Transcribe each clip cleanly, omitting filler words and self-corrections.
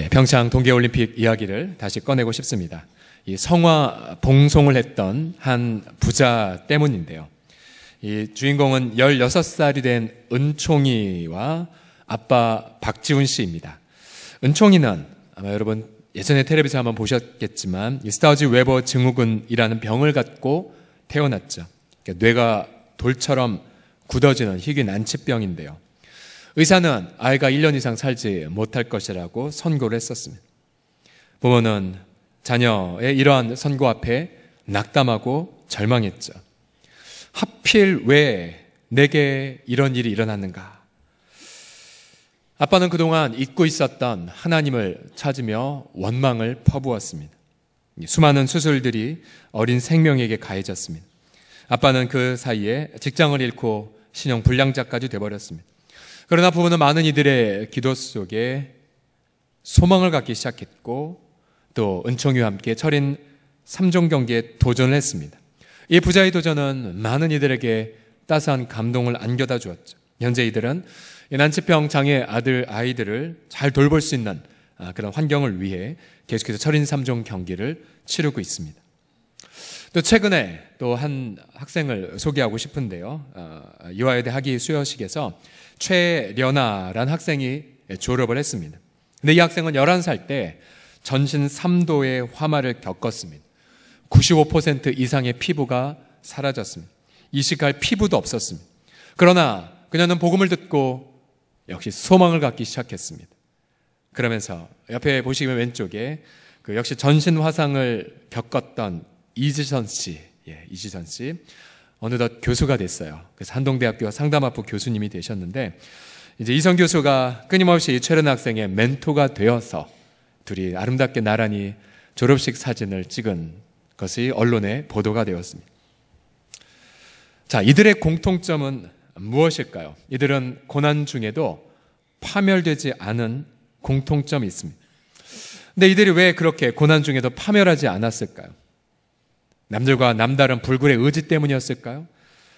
평창 동계올림픽 이야기를 다시 꺼내고 싶습니다. 이 성화 봉송을 했던 한 부자 때문인데요. 이 주인공은 16살이 된 은총이와 아빠 박지훈 씨입니다. 은총이는 아마 여러분 예전에 텔레비전 한번 보셨겠지만 이 스타우지 웨버 증후군이라는 병을 갖고 태어났죠. 그러니까 뇌가 돌처럼 굳어지는 희귀 난치병인데요. 의사는 아이가 1년 이상 살지 못할 것이라고 선고를 했었습니다. 부모는 자녀의 이러한 선고 앞에 낙담하고 절망했죠. 하필 왜 내게 이런 일이 일어났는가? 아빠는 그동안 잊고 있었던 하나님을 찾으며 원망을 퍼부었습니다. 수많은 수술들이 어린 생명에게 가해졌습니다. 아빠는 그 사이에 직장을 잃고 신용불량자까지 돼버렸습니다. 그러나 부부는 많은 이들의 기도 속에 소망을 갖기 시작했고 또 은총이와 함께 철인 3종 경기에 도전을 했습니다. 이 부자의 도전은 많은 이들에게 따스한 감동을 안겨다 주었죠. 현재 이들은 난치병 장애 아이들을 잘 돌볼 수 있는 그런 환경을 위해 계속해서 철인 3종 경기를 치르고 있습니다. 또 최근에 또 한 학생을 소개하고 싶은데요. 이화여대 학위 수여식에서 최련아라는 학생이 졸업을 했습니다. 근데 이 학생은 11살 때 전신 3도의 화마를 겪었습니다. 95% 이상의 피부가 사라졌습니다. 이식할 피부도 없었습니다. 그러나 그녀는 복음을 듣고 역시 소망을 갖기 시작했습니다. 그러면서 옆에 보시면 왼쪽에 그 역시 전신 화상을 겪었던 이지선 씨, 이지선 씨 어느덧 교수가 됐어요. 그래서 한동대학교 상담학부 교수님이 되셨는데 이제 이선 교수가 끊임없이 최련 학생의 멘토가 되어서 둘이 아름답게 나란히 졸업식 사진을 찍은 것이 언론에 보도가 되었습니다. 자, 이들의 공통점은 무엇일까요? 이들은 고난 중에도 파멸되지 않은 공통점이 있습니다. 근데 이들이 왜 그렇게 고난 중에도 파멸하지 않았을까요? 남들과 남다른 불굴의 의지 때문이었을까요?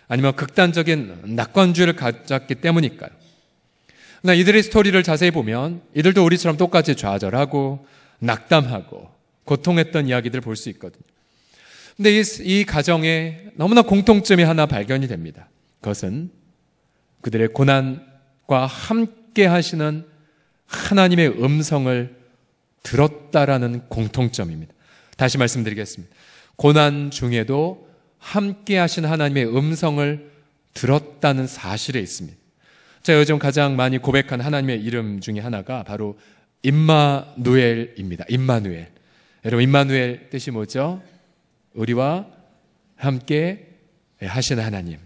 아니면 극단적인 낙관주의를 가졌기 때문일까요? 그러나 이들의 스토리를 자세히 보면 이들도 우리처럼 똑같이 좌절하고 낙담하고 고통했던 이야기들을 볼 수 있거든요. 근데 이 가정에 너무나 공통점이 하나 발견이 됩니다. 그것은 그들의 고난과 함께 하시는 하나님의 음성을 들었다라는 공통점입니다. 다시 말씀드리겠습니다. 고난 중에도 함께 하신 하나님의 음성을 들었다는 사실에 있습니다. 제가 요즘 가장 많이 고백한 하나님의 이름 중에 하나가 바로 임마누엘입니다. 임마누엘. 여러분, 임마누엘 뜻이 뭐죠? 우리와 함께 하신 하나님.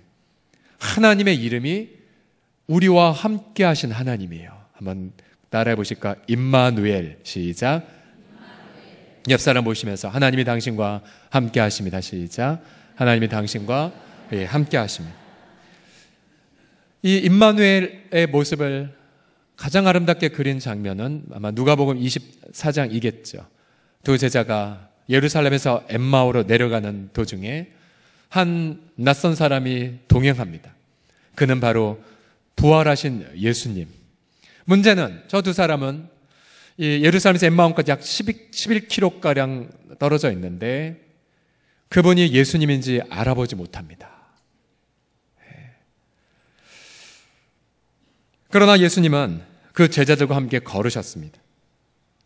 하나님의 이름이 우리와 함께 하신 하나님이에요. 한번 따라해 보실까? 임마누엘. 시작. 옆 사람 보시면서 하나님이 당신과 함께 하십니다. 시작. 하나님이 당신과 함께 하십니다. 이 임마누엘의 모습을 가장 아름답게 그린 장면은 아마 누가복음 24장이겠죠. 두 제자가 예루살렘에서 엠마오로 내려가는 도중에 한 낯선 사람이 동행합니다. 그는 바로 부활하신 예수님. 문제는 저 두 사람은 예루살렘에서 엠마오까지 약 11km가량 떨어져 있는데 그분이 예수님인지 알아보지 못합니다. 그러나 예수님은 그 제자들과 함께 걸으셨습니다.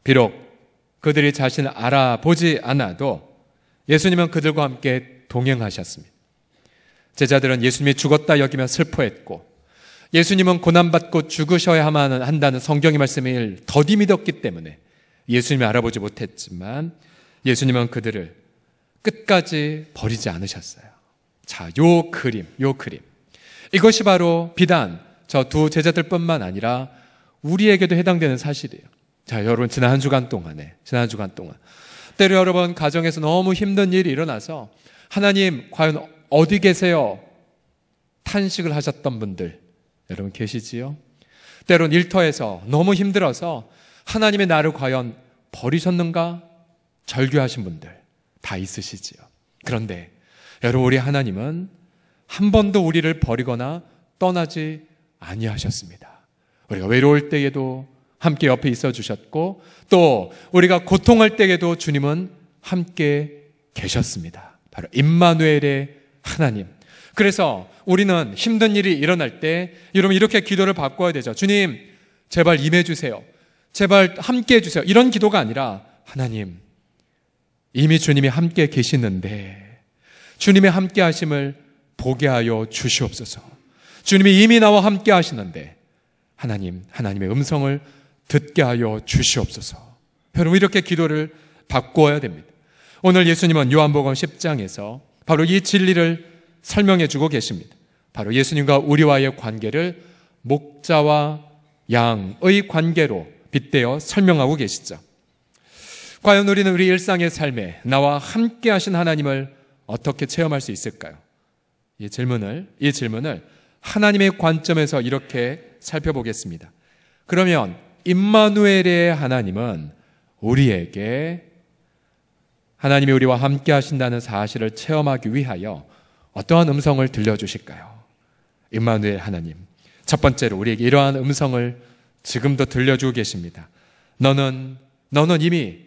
비록 그들이 자신을 알아보지 않아도 예수님은 그들과 함께 동행하셨습니다. 제자들은 예수님이 죽었다 여기며 슬퍼했고 예수님은 고난받고 죽으셔야만 한다는 성경의 말씀을 더디 믿었기 때문에 예수님을 알아보지 못했지만 예수님은 그들을 끝까지 버리지 않으셨어요. 자, 요 그림. 이것이 바로 비단 저 두 제자들뿐만 아니라 우리에게도 해당되는 사실이에요. 자, 여러분 지난 한 주간 동안 때로 여러분 가정에서 너무 힘든 일이 일어나서 하나님 과연 어디 계세요? 탄식을 하셨던 분들 여러분 계시지요? 때론 일터에서 너무 힘들어서 하나님의 나를 과연 버리셨는가? 절규하신 분들 다 있으시지요. 그런데 여러분 우리 하나님은 한 번도 우리를 버리거나 떠나지 아니하셨습니다. 우리가 외로울 때에도 함께 옆에 있어 주셨고 또 우리가 고통할 때에도 주님은 함께 계셨습니다. 바로 임마누엘의 하나님. 그래서 우리는 힘든 일이 일어날 때 여러분 이렇게 기도를 바꿔야 되죠. 주님 제발 임해 주세요. 제발 함께 해주세요. 이런 기도가 아니라 하나님 이미 주님이 함께 계시는데 주님의 함께 하심을 보게 하여 주시옵소서. 주님이 이미 나와 함께 하시는데 하나님의 음성을 듣게 하여 주시옵소서. 여러분 이렇게 기도를 바꿔야 됩니다. 오늘 예수님은 요한복음 10장에서 바로 이 진리를 설명해 주고 계십니다. 바로 예수님과 우리와의 관계를 목자와 양의 관계로 빗대어 설명하고 계시죠. 과연 우리는 우리 일상의 삶에 나와 함께 하신 하나님을 어떻게 체험할 수 있을까요? 이 질문을 하나님의 관점에서 이렇게 살펴보겠습니다. 그러면 임마누엘의 하나님은 우리에게 하나님이 우리와 함께 하신다는 사실을 체험하기 위하여 어떠한 음성을 들려주실까요? 임마누엘 하나님, 첫 번째로 우리에게 이러한 음성을 지금도 들려주고 계십니다. 너는 이미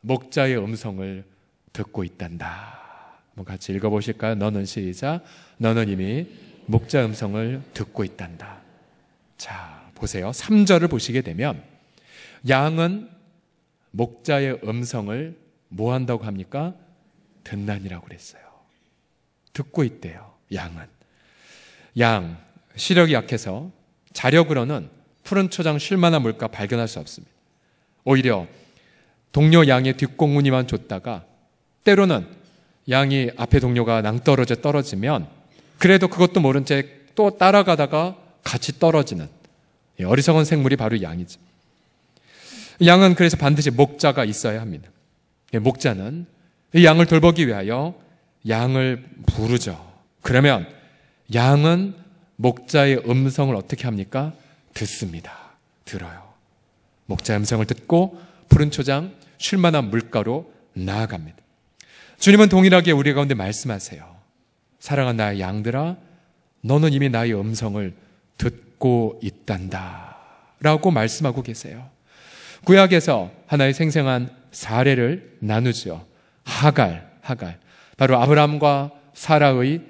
목자의 음성을 듣고 있단다. 한번 같이 읽어보실까요? 너는 시작. 너는 이미 목자 음성을 듣고 있단다. 자, 보세요. 3절을 보시게 되면 양은 목자의 음성을 뭐 한다고 합니까? 듣나니라고 그랬어요. 듣고 있대요. 양 시력이 약해서 자력으로는 푸른 초장 쉴만한 물가 발견할 수 없습니다. 오히려 동료 양의 뒷공무니만 줬다가 때로는 양이 앞에 동료가 낭떠러져 떨어지면 그래도 그것도 모른 채 또 따라가다가 같이 떨어지는 어리석은 생물이 바로 양이죠. 양은 그래서 반드시 목자가 있어야 합니다. 목자는 이 양을 돌보기 위하여 양을 부르죠. 그러면 양은 목자의 음성을 어떻게 합니까? 듣습니다. 들어요. 목자의 음성을 듣고 푸른 초장 쉴만한 물가로 나아갑니다. 주님은 동일하게 우리 가운데 말씀하세요. 사랑하는 나의 양들아, 너는 이미 나의 음성을 듣고 있단다 라고 말씀하고 계세요. 구약에서 하나의 생생한 사례를 나누죠. 하갈, 바로 아브라함과 사라의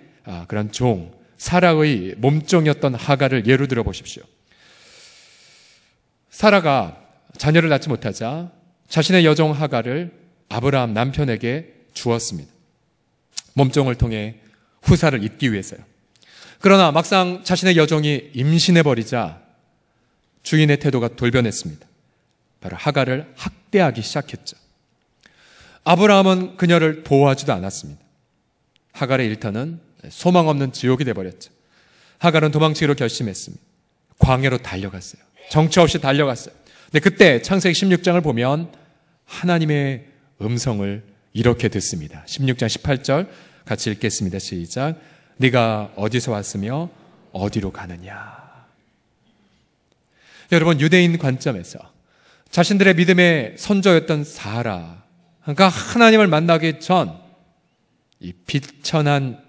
그런 종, 사라의 몸종이었던 하갈을 예로 들어 보십시오. 사라가 자녀를 낳지 못하자 자신의 여종 하갈을 아브라함 남편에게 주었습니다. 몸종을 통해 후사를 잇기 위해서요. 그러나 막상 자신의 여종이 임신해버리자 주인의 태도가 돌변했습니다. 바로 하갈을 학대하기 시작했죠. 아브라함은 그녀를 보호하지도 않았습니다. 하갈의 일터는 소망 없는 지옥이 되어버렸죠. 하갈은 도망치기로 결심했습니다. 광야로 달려갔어요. 정처 없이 달려갔어요. 근데 그때 창세기 16장을 보면 하나님의 음성을 이렇게 듣습니다. 16장 18절 같이 읽겠습니다. 시작. 네가 어디서 왔으며 어디로 가느냐. 여러분, 유대인 관점에서 자신들의 믿음의 선조였던 사라, 그러니까 하나님을 만나기 전 이 비천한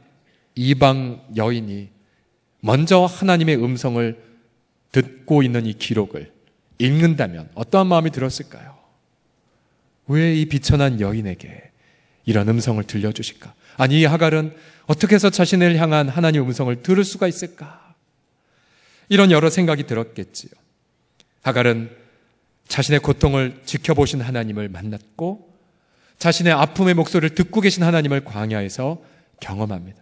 이방 여인이 먼저 하나님의 음성을 듣고 있는 이 기록을 읽는다면 어떠한 마음이 들었을까요? 왜 이 비천한 여인에게 이런 음성을 들려주실까? 아니, 이 하갈은 어떻게 해서 자신을 향한 하나님의 음성을 들을 수가 있을까? 이런 여러 생각이 들었겠지요. 하갈은 자신의 고통을 지켜보신 하나님을 만났고 자신의 아픔의 목소리를 듣고 계신 하나님을 광야에서 경험합니다.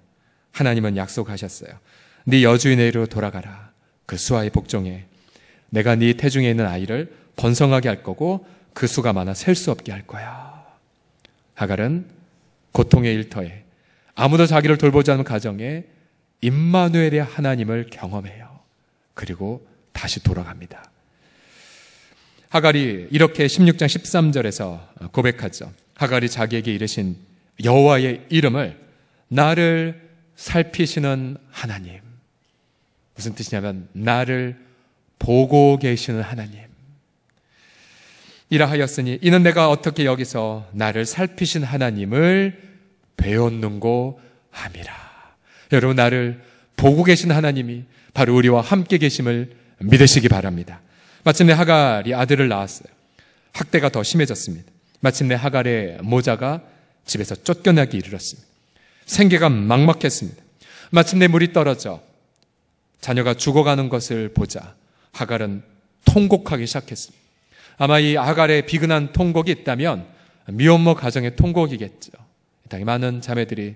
하나님은 약속하셨어요. 네 여주인에게로 돌아가라. 그 수하의 복종에 내가 네 태중에 있는 아이를 번성하게 할 거고 그 수가 많아 셀 수 없게 할 거야. 하갈은 고통의 일터에 아무도 자기를 돌보지 않는 가정에 임마누엘의 하나님을 경험해요. 그리고 다시 돌아갑니다. 하갈이 이렇게 16장 13절에서 고백하죠. 하갈이 자기에게 이르신 여호와의 이름을 나를 살피시는 하나님. 무슨 뜻이냐면 나를 보고 계시는 하나님. 이라 하였으니 이는 내가 어떻게 여기서 나를 살피신 하나님을 배웠는고 함이라. 여러분, 나를 보고 계신 하나님이 바로 우리와 함께 계심을 믿으시기 바랍니다. 마침내 하갈이 아들을 낳았어요. 학대가 더 심해졌습니다. 마침내 하갈의 모자가 집에서 쫓겨나기 이르렀습니다. 생계가 막막했습니다. 마침내 물이 떨어져 자녀가 죽어가는 것을 보자 하갈은 통곡하기 시작했습니다. 아마 이 하갈의 비근한 통곡이 있다면 미혼모 가정의 통곡이겠죠. 이 땅에 많은 자매들이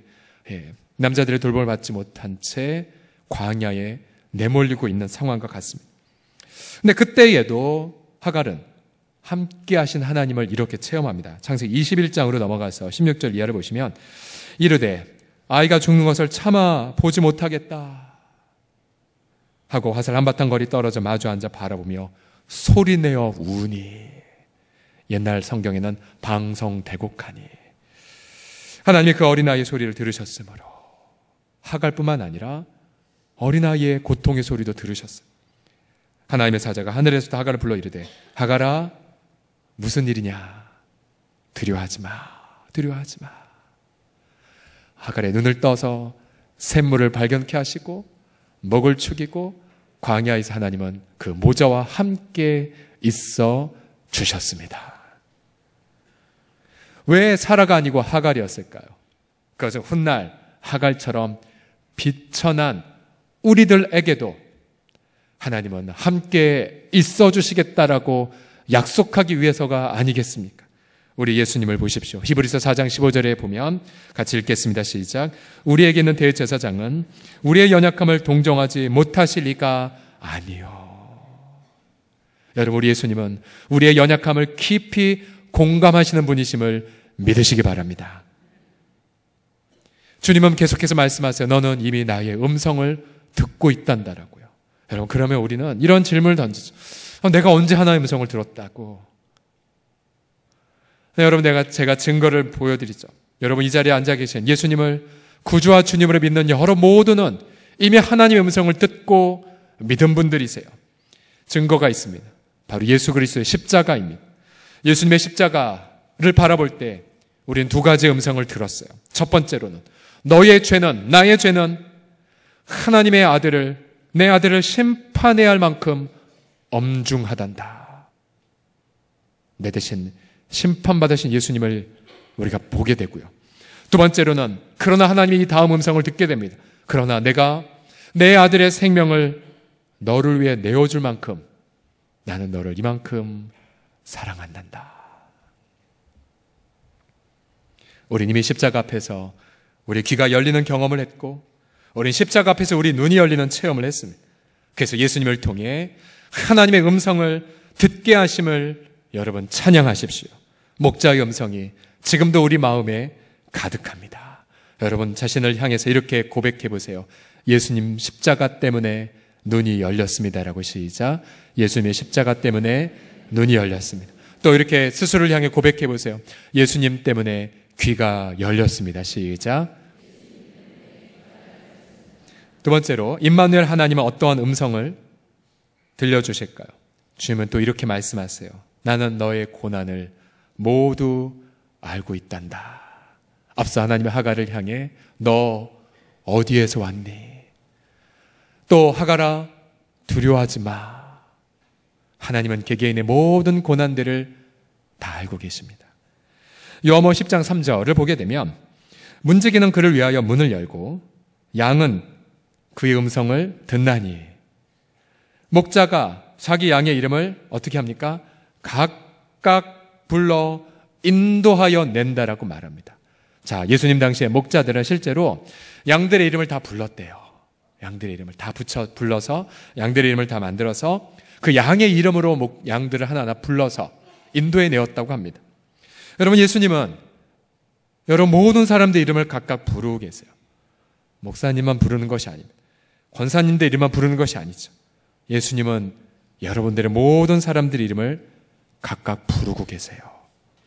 남자들의 돌봄을 받지 못한 채 광야에 내몰리고 있는 상황과 같습니다. 근데 그때에도 하갈은 함께 하신 하나님을 이렇게 체험합니다. 창세기 21장으로 넘어가서 16절 이하를 보시면 이르되 아이가 죽는 것을 참아 보지 못하겠다 하고 화살 한바탕 거리 떨어져 마주 앉아 바라보며 소리내어 우니. 옛날 성경에는 방성대곡하니. 하나님이 그 어린아이의 소리를 들으셨으므로 하갈뿐만 아니라 어린아이의 고통의 소리도 들으셨어요. 하나님의 사자가 하늘에서도 하갈을 불러 이르되 하갈아 무슨 일이냐. 두려워하지 마. 두려워하지 마. 하갈의 눈을 떠서 샘물을 발견케 하시고 먹을 축이고 광야에서 하나님은 그 모자와 함께 있어 주셨습니다. 왜 사라가 아니고 하갈이었을까요? 그것은 훗날 하갈처럼 비천한 우리들에게도 하나님은 함께 있어 주시겠다라고 약속하기 위해서가 아니겠습니까? 우리 예수님을 보십시오. 히브리서 4장 15절에 보면 같이 읽겠습니다. 시작. 우리에게 있는 대제사장은 우리의 연약함을 동정하지 못하실 리가 아니요. 여러분, 우리 예수님은 우리의 연약함을 깊이 공감하시는 분이심을 믿으시기 바랍니다. 주님은 계속해서 말씀하세요. 너는 이미 나의 음성을 듣고 있단다라고요. 여러분, 그러면 우리는 이런 질문을 던지죠. 내가 언제 하나님의 음성을 들었다고? 네, 여러분, 제가 증거를 보여드리죠. 여러분, 이 자리에 앉아 계신 예수님을 구주와 주님으로 믿는 여러 모두는 이미 하나님의 음성을 듣고 믿은 분들이세요. 증거가 있습니다. 바로 예수 그리스도의 십자가입니다. 예수님의 십자가를 바라볼 때 우리는 두 가지의 음성을 들었어요. 첫 번째로는 너의 죄는, 나의 죄는 하나님의 아들을, 내 아들을 심판해야 할 만큼 엄중하단다. 내 대신 심판받으신 예수님을 우리가 보게 되고요. 두 번째로는 그러나 하나님이 이 다음 음성을 듣게 됩니다. 그러나 내가 내 아들의 생명을 너를 위해 내어줄 만큼 나는 너를 이만큼 사랑한단다. 우린 이미 십자가 앞에서 우리 귀가 열리는 경험을 했고 우린 십자가 앞에서 우리 눈이 열리는 체험을 했습니다. 그래서 예수님을 통해 하나님의 음성을 듣게 하심을 여러분 찬양하십시오. 목자의 음성이 지금도 우리 마음에 가득합니다. 여러분 자신을 향해서 이렇게 고백해 보세요. 예수님 십자가 때문에 눈이 열렸습니다라고. 시작. 예수님의 십자가 때문에 눈이 열렸습니다. 또 이렇게 스스로를 향해 고백해 보세요. 예수님 때문에 귀가 열렸습니다. 시작. 두 번째로 임마누엘 하나님은 어떠한 음성을 들려주실까요? 주님은 또 이렇게 말씀하세요. 나는 너의 고난을 모두 알고 있단다. 앞서 하나님의 하갈을 향해 너 어디에서 왔니? 또 하갈아 두려워하지 마. 하나님은 개개인의 모든 고난들을 다 알고 계십니다. 요한복음 10장 3절을 보게 되면 문지기는 그를 위하여 문을 열고 양은 그의 음성을 듣나니. 목자가 자기 양의 이름을 어떻게 합니까? 각각 불러 인도하여 낸다라고 말합니다. 자, 예수님 당시에 목자들은 실제로 양들의 이름을 다 불렀대요. 양들의 이름을 다 불러서 양들의 이름을 다 만들어서 그 양의 이름으로 양들을 하나하나 불러서 인도해 내었다고 합니다. 여러분, 예수님은 여러분 모든 사람들의 이름을 각각 부르고 계세요. 목사님만 부르는 것이 아닙니다. 권사님들 이름만 부르는 것이 아니죠. 예수님은 여러분들의 모든 사람들의 이름을 각각 부르고 계세요.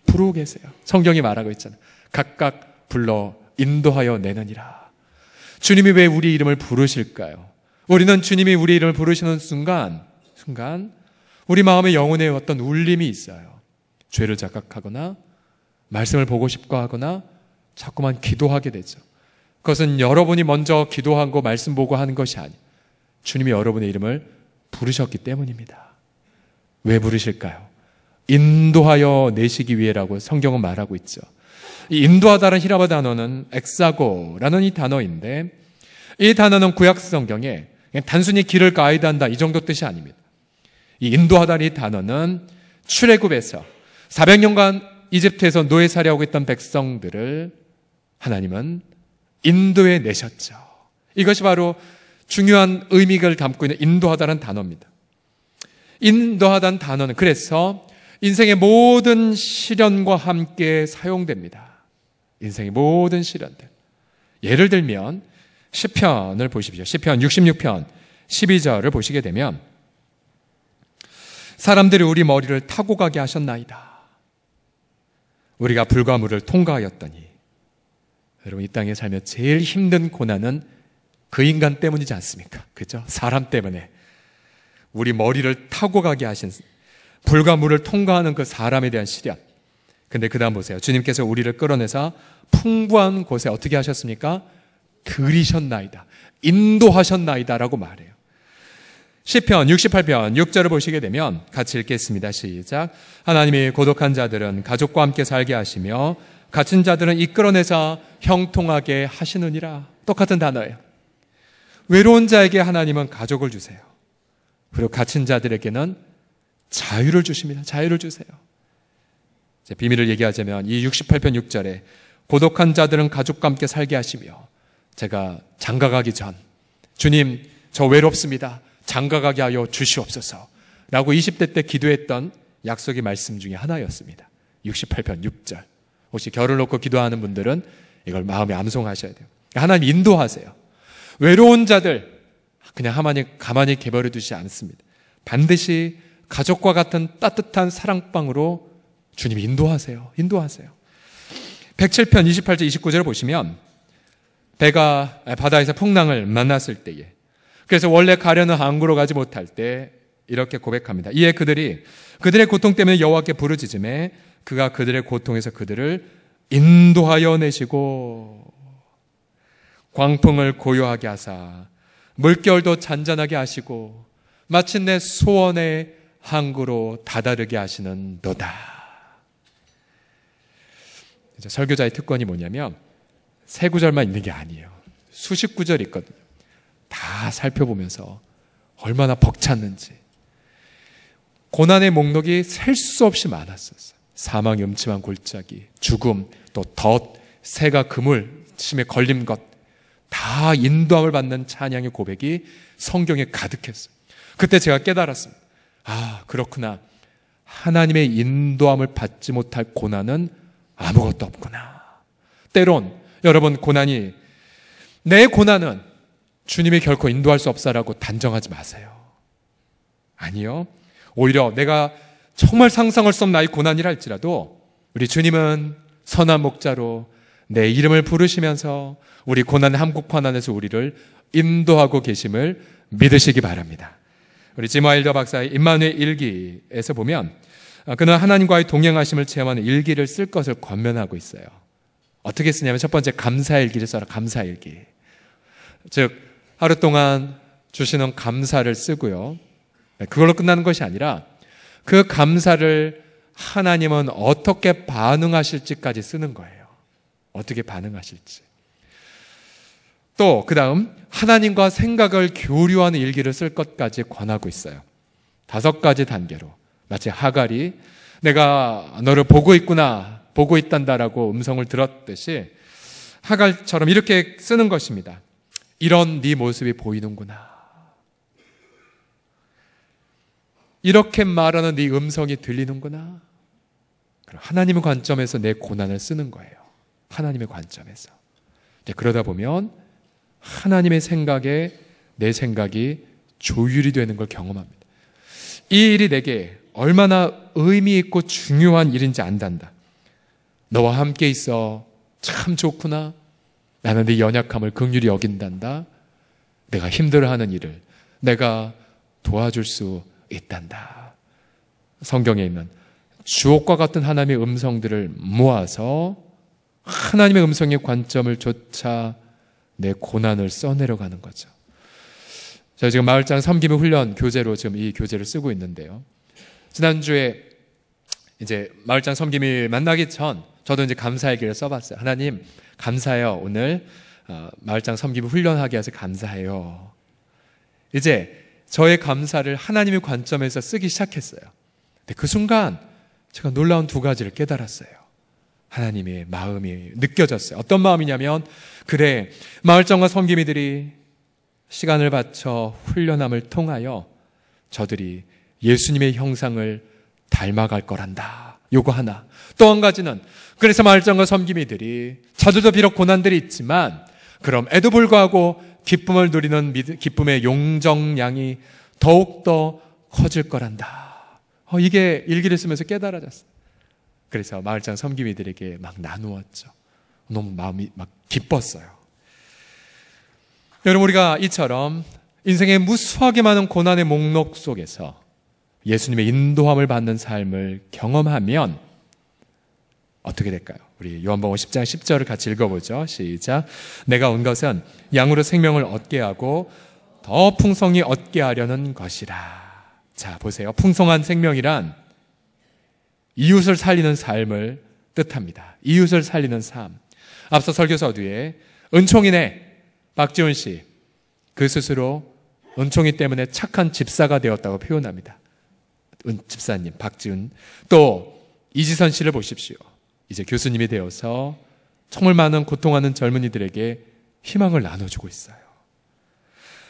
부르고 계세요. 성경이 말하고 있잖아요. 각각 불러 인도하여 내느니라. 주님이 왜 우리 이름을 부르실까요? 우리는 주님이 우리 이름을 부르시는 순간 우리 마음의 영혼에 어떤 울림이 있어요. 죄를 자각하거나 말씀을 보고 싶어 하거나 자꾸만 기도하게 되죠. 그것은 여러분이 먼저 기도하고 말씀 보고 하는 것이 아니에요. 주님이 여러분의 이름을 부르셨기 때문입니다. 왜 부르실까요? 인도하여 내시기 위해라고 성경은 말하고 있죠. 이 인도하다라는 히라바 단어는 엑사고라는 이 단어인데, 이 단어는 구약 성경에 그냥 단순히 길을 가이드한다 이 정도 뜻이 아닙니다. 이 인도하다는 이 단어는 출애굽에서 400년간 이집트에서 노예살이하고 있던 백성들을 하나님은 인도해 내셨죠. 이것이 바로 중요한 의미를 담고 있는 인도하다는 단어입니다. 인도하다는 단어는 그래서 인생의 모든 시련과 함께 사용됩니다. 인생의 모든 시련들. 예를 들면 시편을 보십시오. 시편 66편 12절을 보시게 되면 사람들이 우리 머리를 타고 가게 하셨나이다. 우리가 불과 물을 통과하였더니. 여러분, 이 땅에 살며 제일 힘든 고난은 그 인간 때문이지 않습니까? 그죠? 사람 때문에 우리 머리를 타고 가게 하신, 불과 물을 통과하는 그 사람에 대한 시련. 근데 그 다음 보세요. 주님께서 우리를 끌어내서 풍부한 곳에 어떻게 하셨습니까? 들이셨나이다, 인도하셨나이다 라고 말해요. 시편 68편 6절을 보시게 되면 같이 읽겠습니다. 시작. 하나님이 고독한 자들은 가족과 함께 살게 하시며 갇힌 자들은 이끌어내서 형통하게 하시느니라. 똑같은 단어예요. 외로운 자에게 하나님은 가족을 주세요. 그리고 갇힌 자들에게는 자유를 주십니다. 자유를 주세요. 이제 비밀을 얘기하자면 이 68편 6절에 고독한 자들은 가족과 함께 살게 하시며, 제가 장가가기 전 주님 저 외롭습니다, 장가가게 하여 주시옵소서 라고 20대 때 기도했던 약속의 말씀 중에 하나였습니다. 68편 6절. 혹시 결을 놓고 기도하는 분들은 이걸 마음에 암송하셔야 돼요. 하나님 인도하세요. 외로운 자들 그냥 하나님 가만히 내버려 두시지 않습니다. 반드시 가족과 같은 따뜻한 사랑방으로 주님이 인도하세요. 인도하세요. 107편 28절 29절을 보시면 배가 바다에서 풍랑을 만났을 때에, 그래서 원래 가려는 항구로 가지 못할 때 이렇게 고백합니다. 이에 그들의 고통 때문에 여호와께 부르짖음에 그가 그들의 고통에서 그들을 인도하여 내시고 광풍을 고요하게 하사 물결도 잔잔하게 하시고 마침내 소원의 항구로 다다르게 하시는 너다. 설교자의 특권이 뭐냐면 세 구절만 있는 게 아니에요. 수십 구절 있거든요. 다 살펴보면서 얼마나 벅찼는지. 고난의 목록이 셀 수 없이 많았었어요. 사망의 음침한 골짜기, 죽음, 또 덫, 새가 그물 침에 걸린 것, 다 인도함을 받는 찬양의 고백이 성경에 가득했어요. 그때 제가 깨달았습니다. 아, 그렇구나. 하나님의 인도함을 받지 못할 고난은 아무것도 없구나. 때론 여러분, 내 고난은 주님이 결코 인도할 수 없사라고 단정하지 마세요. 아니요. 오히려 내가 정말 상상할 수 없는 나의 고난이라 할지라도 우리 주님은 선한 목자로 내 이름을 부르시면서 우리 고난의 한복판 안에서 우리를 인도하고 계심을 믿으시기 바랍니다. 우리 지마일더 박사의 임마누엘 일기에서 보면 그는 하나님과의 동행하심을 체험하는 일기를 쓸 것을 권면하고 있어요. 어떻게 쓰냐면 첫 번째, 감사일기를 써라. 감사일기. 즉 하루 동안 주시는 감사를 쓰고요. 그걸로 끝나는 것이 아니라 그 감사를 하나님은 어떻게 반응하실지까지 쓰는 거예요. 어떻게 반응하실지. 또 그 다음 하나님과 생각을 교류하는 일기를 쓸 것까지 권하고 있어요. 5가지 단계로. 마치 하갈이 내가 너를 보고 있구나, 보고 있단다라고 음성을 들었듯이 하갈처럼 이렇게 쓰는 것입니다. 이런 네 모습이 보이는구나. 이렇게 말하는 네 음성이 들리는구나. 하나님의 관점에서 내 고난을 쓰는 거예요. 하나님의 관점에서. 그러다 보면 하나님의 생각에 내 생각이 조율이 되는 걸 경험합니다. 이 일이 내게 얼마나 의미 있고 중요한 일인지 안단다. 너와 함께 있어 참 좋구나. 나는 네 연약함을 긍휼히 여긴단다. 내가 힘들어하는 일을 내가 도와줄 수 있단다. 성경에 있는 주옥과 같은 하나님의 음성들을 모아서 하나님의 음성의 관점을 쫓아 내 고난을 써내려가는 거죠. 제가 지금 마을장 섬김의 훈련 교재로 지금 이 교재를 쓰고 있는데요. 지난주에 이제 마을장 섬김을 만나기 전 저도 이제 감사일기를 써봤어요. 하나님 감사해요. 오늘 마을장 섬김을 훈련하게 해서 감사해요. 이제 저의 감사를 하나님의 관점에서 쓰기 시작했어요. 근데 그 순간 제가 놀라운 두 가지를 깨달았어요. 하나님의 마음이 느껴졌어요. 어떤 마음이냐면, 그래, 마을장과 섬김이들이 시간을 바쳐 훈련함을 통하여 저들이 예수님의 형상을 닮아갈 거란다. 요거 하나. 또 한 가지는, 그래서 마을장과 섬김이들이 저들도 비록 고난들이 있지만 그럼에도 불구하고 기쁨을 누리는 기쁨의 용정량이 더욱더 커질 거란다. 이게 일기를 쓰면서 깨달아졌어요. 그래서 마을장 섬김이들에게 막 나누었죠. 너무 마음이 막 기뻤어요. 여러분, 우리가 이처럼 인생의 무수하게 많은 고난의 목록 속에서 예수님의 인도함을 받는 삶을 경험하면 어떻게 될까요? 우리 요한복음 10장 10절을 같이 읽어보죠. 시작. 내가 온 것은 양으로 생명을 얻게 하고 더 풍성히 얻게 하려는 것이라. 자, 보세요. 풍성한 생명이란 이웃을 살리는 삶을 뜻합니다. 이웃을 살리는 삶. 앞서 설교 서두에 은총이네 박지훈 씨, 그 스스로 은총이 때문에 착한 집사가 되었다고 표현합니다. 집사님 박지훈. 또 이지선 씨를 보십시오. 이제 교수님이 되어서 정말 많은 고통하는 젊은이들에게 희망을 나눠주고 있어요.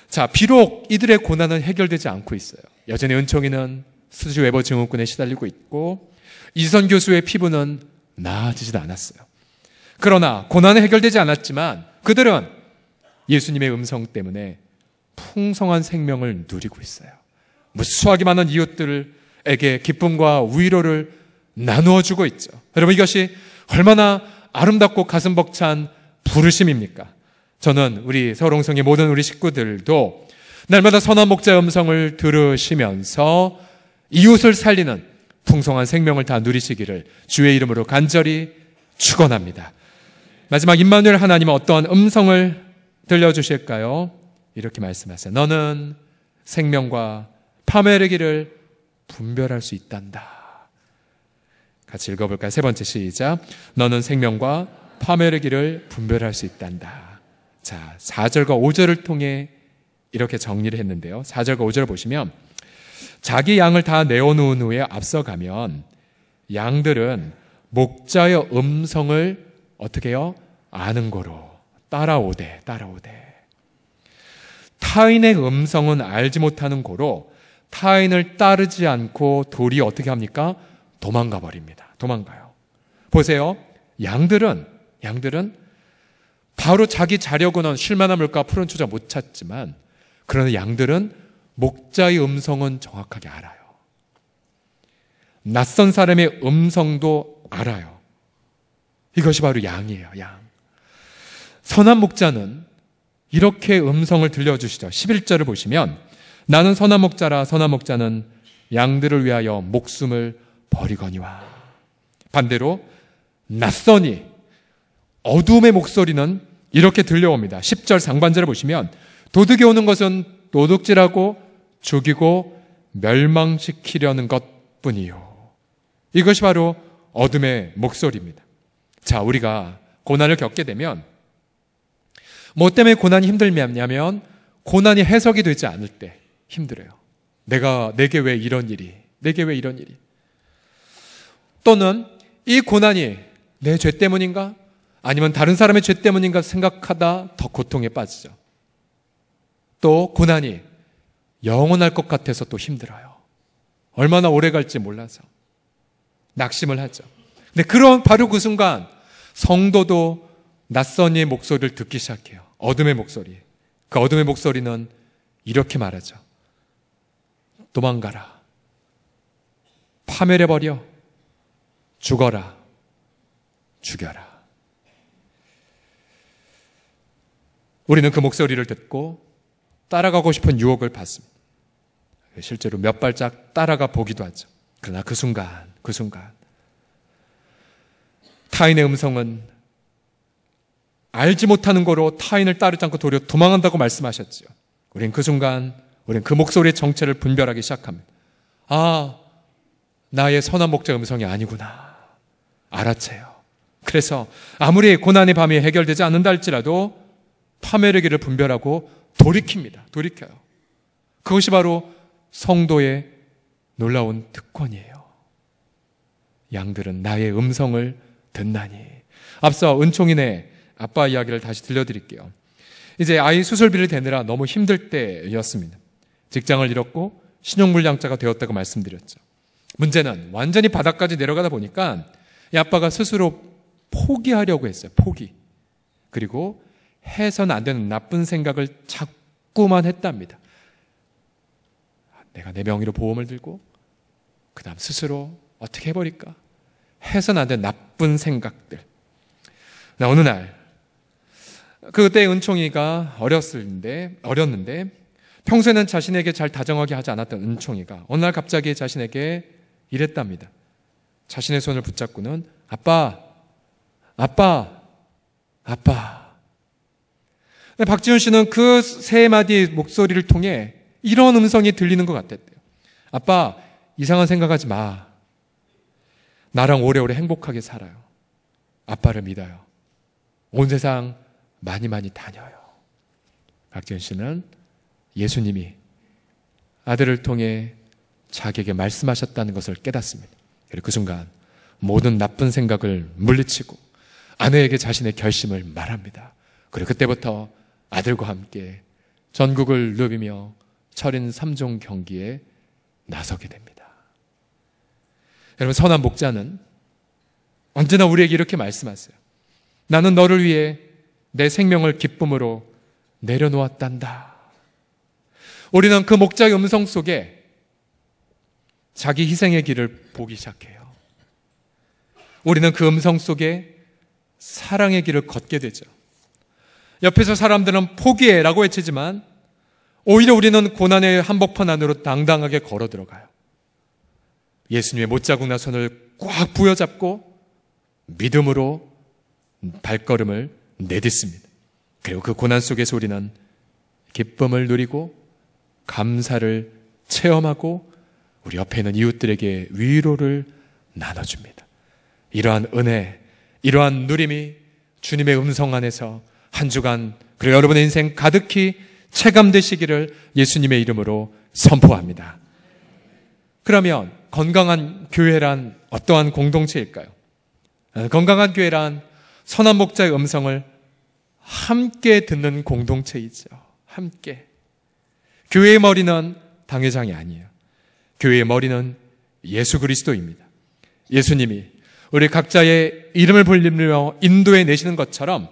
자, 비록 이들의 고난은 해결되지 않고 있어요. 여전히 은총이는 수주 외버 증후군에 시달리고 있고 이지선 교수의 피부는 나아지지도 않았어요. 그러나 고난은 해결되지 않았지만 그들은 예수님의 음성 때문에 풍성한 생명을 누리고 있어요. 무수하게 많은 이웃들에게 기쁨과 위로를 나누어주고 있죠. 여러분, 이것이 얼마나 아름답고 가슴 벅찬 부르심입니까? 저는 우리 서울홍성의 모든 우리 식구들도 날마다 선한 목자의 음성을 들으시면서 이웃을 살리는 풍성한 생명을 다 누리시기를 주의 이름으로 간절히 축원합니다. 마지막 임마누엘 하나님은 어떠한 음성을 들려주실까요? 이렇게 말씀하세요. 너는 생명과 파멸의 길을 분별할 수 있단다. 같이 읽어볼까요? 세 번째 시작. 너는 생명과 파멸의 길을 분별할 수 있단다. 자, 4절과 5절을 통해 이렇게 정리를 했는데요. 4절과 5절을 보시면 자기 양을 다 내어놓은 후에 앞서가면 양들은 목자의 음성을 어떻게 해요? 아는 거로 따라오되. 타인의 음성은 알지 못하는 거로 타인을 따르지 않고 도리 어떻게 합니까? 도망가 버립니다. 도망가요. 보세요. 양들은 바로 자기 자려고는 쉴만한 물과 푸른 초자 못 찾지만 그러나 양들은 목자의 음성은 정확하게 알아요. 낯선 사람의 음성도 알아요. 이것이 바로 양이에요. 양. 선한 목자는 이렇게 음성을 들려주시죠. 11절을 보시면 나는 선한 목자라 선한 목자는 양들을 위하여 목숨을 버리거니와. 반대로 낯선이 어둠의 목소리는 이렇게 들려옵니다. 10절 상반절을 보시면 도둑이 오는 것은 도둑질하고 죽이고 멸망시키려는 것뿐이요. 이것이 바로 어둠의 목소리입니다. 자, 우리가 고난을 겪게 되면 뭐 때문에 고난이 힘들냐면 고난이 해석이 되지 않을 때 힘들어요. 내게 왜 이런 일이? 또는 이 고난이 내 죄 때문인가? 아니면 다른 사람의 죄 때문인가 생각하다 더 고통에 빠지죠. 또 고난이 영원할 것 같아서 또 힘들어요. 얼마나 오래 갈지 몰라서 낙심을 하죠. 근데 바로 그 순간 성도도 낯선 이의 목소리를 듣기 시작해요. 어둠의 목소리. 그 어둠의 목소리는 이렇게 말하죠. 도망가라. 파멸해버려. 죽어라. 죽여라. 우리는 그 목소리를 듣고 따라가고 싶은 유혹을 받습니다. 실제로 몇 발짝 따라가 보기도 하죠. 그러나 그 순간 타인의 음성은 알지 못하는 거로 타인을 따르지 않고 도리어 도망한다고 말씀하셨죠. 우린 그 순간 그 목소리의 정체를 분별하기 시작합니다. 나의 선한 목자 음성이 아니구나 알아채요. 그래서 아무리 고난의 밤이 해결되지 않는다 할지라도 파멸의 길을 분별하고 돌이켜요. 그것이 바로 성도의 놀라운 특권이에요. 양들은 나의 음성을 듣나니. 앞서 은총이네 아빠 이야기를 다시 들려드릴게요. 이제 아이 수술비를 대느라 너무 힘들 때였습니다. 직장을 잃었고 신용불량자가 되었다고 말씀드렸죠. 문제는 완전히 바닥까지 내려가다 보니까 이 아빠가 스스로 포기하려고 했어요. 포기. 그리고 해서는 안 되는 나쁜 생각을 자꾸만 했답니다. 내가 내 명의로 보험을 들고 그 다음 스스로 어떻게 해버릴까? 해서는 안 되는 나쁜 생각들. 어느 날 그때 은총이가 어렸는데 평소에는 자신에게 잘 다정하게 하지 않았던 은총이가 어느 날 갑자기 자신에게 이랬답니다. 자신의 손을 붙잡고는 아빠. 박지훈 씨는 그 세 마디의 목소리를 통해 이런 음성이 들리는 것 같았대요. 아빠, 이상한 생각하지 마. 나랑 오래오래 행복하게 살아요. 아빠를 믿어요. 온 세상 많이 다녀요. 박지훈 씨는 예수님이 아들을 통해 자기에게 말씀하셨다는 것을 깨닫습니다. 그리고 그 순간 모든 나쁜 생각을 물리치고 아내에게 자신의 결심을 말합니다. 그리고 그때부터 아들과 함께 전국을 누비며 철인 3종 경기에 나서게 됩니다. 여러분, 선한 목자는 언제나 우리에게 이렇게 말씀하세요. 나는 너를 위해 내 생명을 기쁨으로 내려놓았단다. 우리는 그 목자의 음성 속에 자기 희생의 길을 보기 시작해요. 우리는 그 음성 속에 사랑의 길을 걷게 되죠. 옆에서 사람들은 포기해라고 외치지만 오히려 우리는 고난의 한복판 안으로 당당하게 걸어 들어가요. 예수님의 못자국나 손을 꽉 부여잡고 믿음으로 발걸음을 내딛습니다. 그리고 그 고난 속에서 우리는 기쁨을 누리고 감사를 체험하고 우리 옆에 있는 이웃들에게 위로를 나눠줍니다. 이러한 은혜, 이러한 누림이 주님의 음성 안에서 한 주간 그리고 여러분의 인생 가득히 체감되시기를 예수님의 이름으로 선포합니다. 그러면 건강한 교회란 어떠한 공동체일까요? 건강한 교회란 선한 목자의 음성을 함께 듣는 공동체이죠. 함께. 교회의 머리는 당회장이 아니에요. 교회의 머리는 예수 그리스도입니다. 예수님이 우리 각자의 이름을 불리며 인도해 내시는 것처럼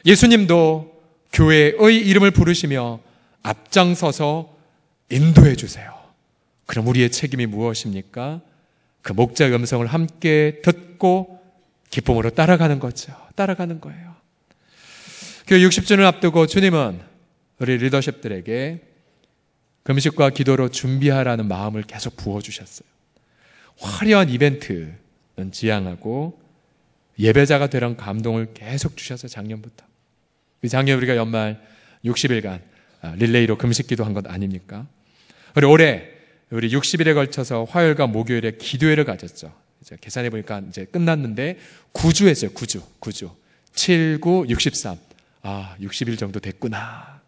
예수님도 교회의 이름을 부르시며 앞장서서 인도해 주세요. 그럼 우리의 책임이 무엇입니까? 그 목자의 음성을 함께 듣고 기쁨으로 따라가는 거죠. 따라가는 거예요. 교회 60주년을 앞두고 주님은 우리 리더십들에게 금식과 기도로 준비하라는 마음을 계속 부어주셨어요. 화려한 이벤트는 지향하고 예배자가 되라는 감동을 계속 주셨어요. 작년부터. 작년 우리가 연말 60일간 릴레이로 금식기도 한 것 아닙니까? 그리고 올해 우리 60일에 걸쳐서 화요일과 목요일에 기도회를 가졌죠. 이제 계산해 보니까 이제 끝났는데 9주 했어요. 9주. 7, 9, 63. 60일 정도 됐구나.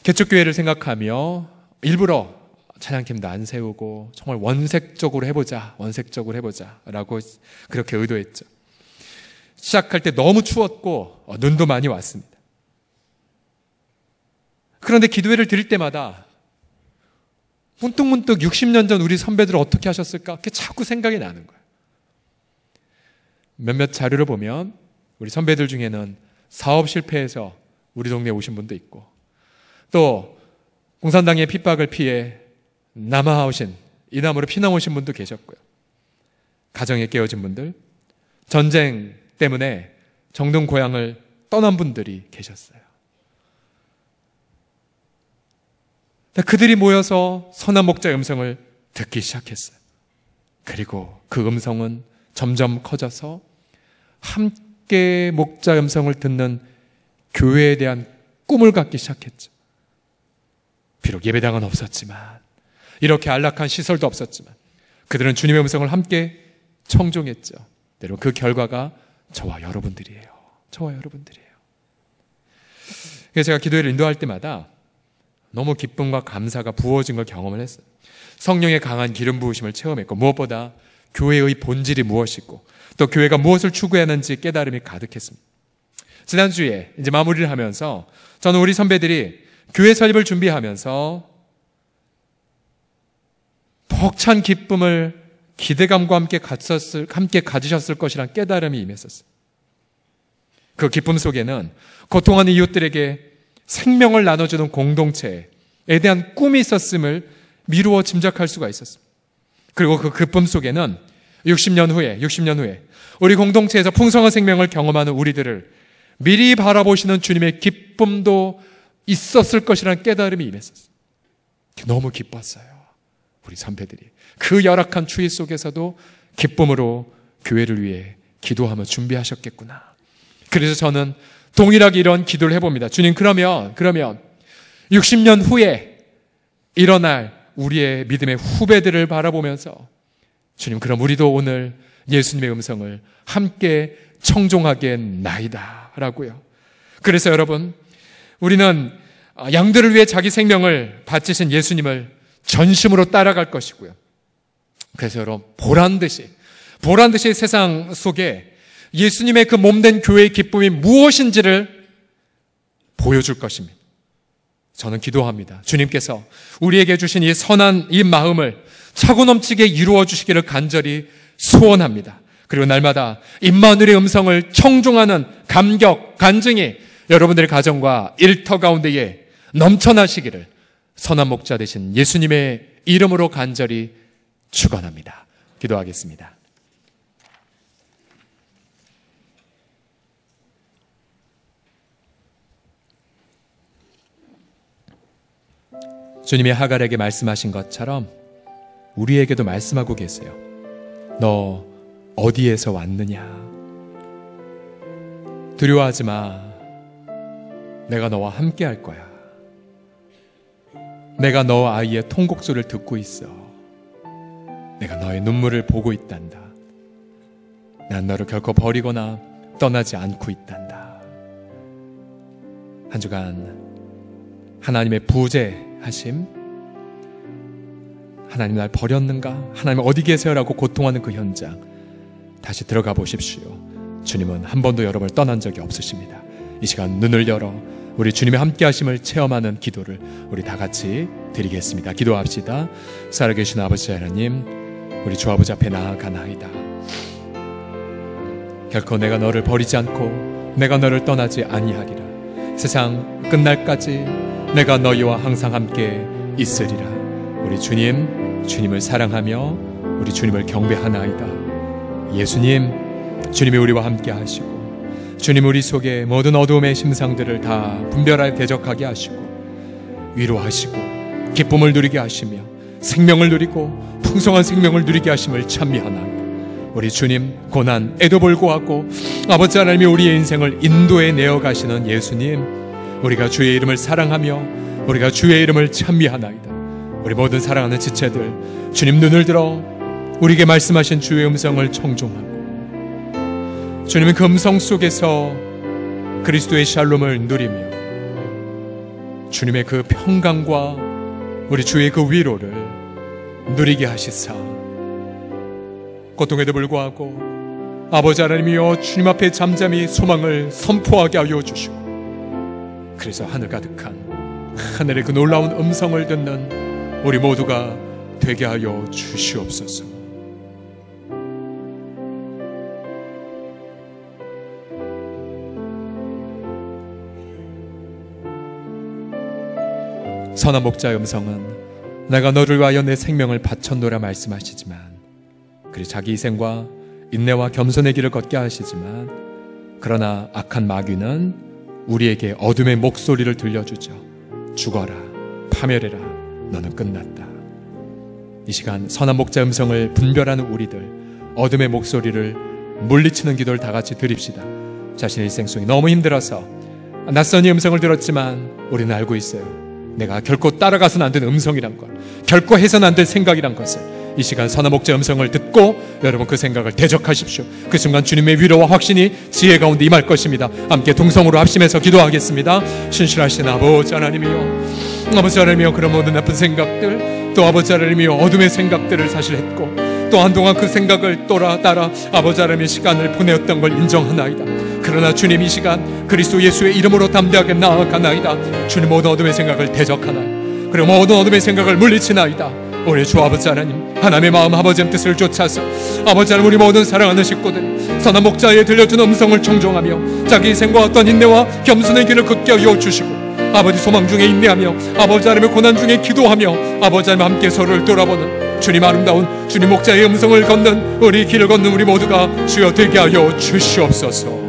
개척교회를 생각하며 일부러 찬양팀도 안 세우고 정말 원색적으로 해보자 라고 그렇게 의도했죠. 시작할 때 너무 추웠고 눈도 많이 왔습니다. 그런데 기도회를 드릴 때마다 문득문득 60년 전 우리 선배들은 어떻게 하셨을까? 그게 자꾸 생각이 나는 거예요. 몇몇 자료를 보면 우리 선배들 중에는 사업 실패해서 우리 동네에 오신 분도 있고 또 공산당의 핍박을 피해 남하오신 이남으로 피난 오신 분도 계셨고요. 가정에 깨어진 분들, 전쟁 때문에 정든 고향을 떠난 분들이 계셨어요. 그들이 모여서 선한 목자의 음성을 듣기 시작했어요. 그리고 그 음성은 점점 커져서 함께 목자의 음성을 듣는 교회에 대한 꿈을 갖기 시작했죠. 비록 예배당은 없었지만 이렇게 안락한 시설도 없었지만 그들은 주님의 음성을 함께 청종했죠. 여러분, 그 결과가 저와 여러분들이에요. 저와 여러분들이에요. 그래서 제가 기도회를 인도할 때마다 너무 기쁨과 감사가 부어진 걸 경험을 했어요. 성령의 강한 기름 부으심을 체험했고, 무엇보다 교회의 본질이 무엇이고 또 교회가 무엇을 추구하는지 깨달음이 가득했습니다. 지난주에 이제 마무리를 하면서 저는 우리 선배들이 교회 설립을 준비하면서 벅찬 기쁨을 기대감과 함께 가지셨을 것이란 깨달음이 임했었어요. 그 기쁨 속에는 고통하는 이웃들에게 생명을 나눠주는 공동체에 대한 꿈이 있었음을 미루어 짐작할 수가 있었습니다. 그리고 그 기쁨 속에는 60년 후에 우리 공동체에서 풍성한 생명을 경험하는 우리들을 미리 바라보시는 주님의 기쁨도 있었을 것이라는 깨달음이 임했었어요. 너무 기뻤어요. 우리 선배들이 그 열악한 추위 속에서도 기쁨으로 교회를 위해 기도하며 준비하셨겠구나. 그래서 저는 동일하게 이런 기도를 해봅니다. 주님, 그러면 60년 후에 일어날 우리의 믿음의 후배들을 바라보면서 주님, 그럼 우리도 오늘 예수님의 음성을 함께 청종하겠나이다 라고요. 그래서 여러분, 우리는 양들을 위해 자기 생명을 바치신 예수님을 전심으로 따라갈 것이고요. 그래서 여러분, 보란듯이 세상 속에 예수님의 그 몸된 교회의 기쁨이 무엇인지를 보여줄 것입니다. 저는 기도합니다. 주님께서 우리에게 주신 이 선한 이 마음을 차고 넘치게 이루어 주시기를 간절히 소원합니다. 그리고 날마다 임마누엘의 음성을 청종하는 감격, 간증이 여러분들의 가정과 일터 가운데에 넘쳐나시기를 선한 목자 되신 예수님의 이름으로 간절히 축원합니다. 기도하겠습니다. 주님이 하갈에게 말씀하신 것처럼 우리에게도 말씀하고 계세요. 너 어디에서 왔느냐? 두려워하지 마. 내가 너와 함께 할 거야. 내가 너 아이의 통곡소를 듣고 있어. 내가 너의 눈물을 보고 있단다. 난 너를 결코 버리거나 떠나지 않고 있단다. 한 주간 하나님의 부재하심, 하나님 날 버렸는가? 하나님 어디 계세요라고 고통하는 그 현장 다시 들어가 보십시오. 주님은 한 번도 여러분을 떠난 적이 없으십니다. 이 시간 눈을 열어 우리 주님의 함께 하심을 체험하는 기도를 우리 다 같이 드리겠습니다. 기도합시다. 살아계신 아버지 하나님, 우리 주 아버지 앞에 나아가나이다. 결코 내가 너를 버리지 않고 내가 너를 떠나지 아니하리라. 세상 끝날까지 내가 너희와 항상 함께 있으리라. 우리 주님을 사랑하며 우리 주님을 경배하나이다. 예수님, 주님이 우리와 함께 하시고 주님 우리 속에 모든 어두움의 심상들을 다 분별하여 대적하게 하시고 위로하시고 기쁨을 누리게 하시며 생명을 누리고 풍성한 생명을 누리게 하심을 찬미하나이다. 우리 주님, 고난에도 불구하고 아버지 하나님이 우리의 인생을 인도해 내어 가시는 예수님, 우리가 주의 이름을 사랑하며 우리가 주의 이름을 찬미하나이다. 우리 모든 사랑하는 지체들, 주님 눈을 들어 우리에게 말씀하신 주의 음성을 청종하고 주님은 그 음성 속에서 그리스도의 샬롬을 누리며 주님의 그 평강과 우리 주의 그 위로를 누리게 하시사 고통에도 불구하고 아버지 하나님이여 주님 앞에 잠잠히 소망을 선포하게 하여 주시고 그래서 하늘 가득한 하늘의 그 놀라운 음성을 듣는 우리 모두가 되게 하여 주시옵소서. 선한 목자의 음성은 내가 너를 위하여 내 생명을 바쳤노라 말씀하시지만 그리고 자기 희생과 인내와 겸손의 길을 걷게 하시지만 그러나 악한 마귀는 우리에게 어둠의 목소리를 들려주죠. 죽어라, 파멸해라, 너는 끝났다. 이 시간 선한 목자의 음성을 분별하는 우리들, 어둠의 목소리를 물리치는 기도를 다 같이 드립시다. 자신의 일생 속에 너무 힘들어서 낯선 이 음성을 들었지만 우리는 알고 있어요. 내가 결코 따라가서는 안 되는 음성이란 걸, 결코 해서는 안 될 생각이란 것을 이 시간 선한 목자의 음성을 듣고 여러분 그 생각을 대적하십시오. 그 순간 주님의 위로와 확신이 지혜 가운데 임할 것입니다. 함께 동성으로 합심해서 기도하겠습니다. 신실하신 아버지 하나님이여, 아버지 하나님이여, 그런 모든 나쁜 생각들, 또 아버지 하나님이여 어둠의 생각들을 사실 했고 또 한동안 그 생각을 따라 아버지 하나님의 시간을 보내었던 걸 인정하나이다. 그러나 주님, 이 시간 그리스도 예수의 이름으로 담대하게 나아가나이다. 주님, 모든 어둠의 생각을 대적하나이다. 그리고 모든 어둠의 생각을 물리치나이다. 우리 주 아버지 하나님, 하나님의 마음, 아버지의 뜻을 쫓아서 아버지 하나님, 우리 모든 사랑하는 식구들 선한 목자에 들려준 음성을 청종하며 자기 생과 어떤 인내와 겸손의 길을 걷게 하여 주시고 아버지 소망 중에 인내하며 아버지 하나님의 고난 중에 기도하며 아버지 하나님 함께 서로를 돌아보는 주님 아름다운 주님 목자의 음성을 걷는 우리 길을 걷는 우리 모두가 주여 되게 하여 주시옵소서.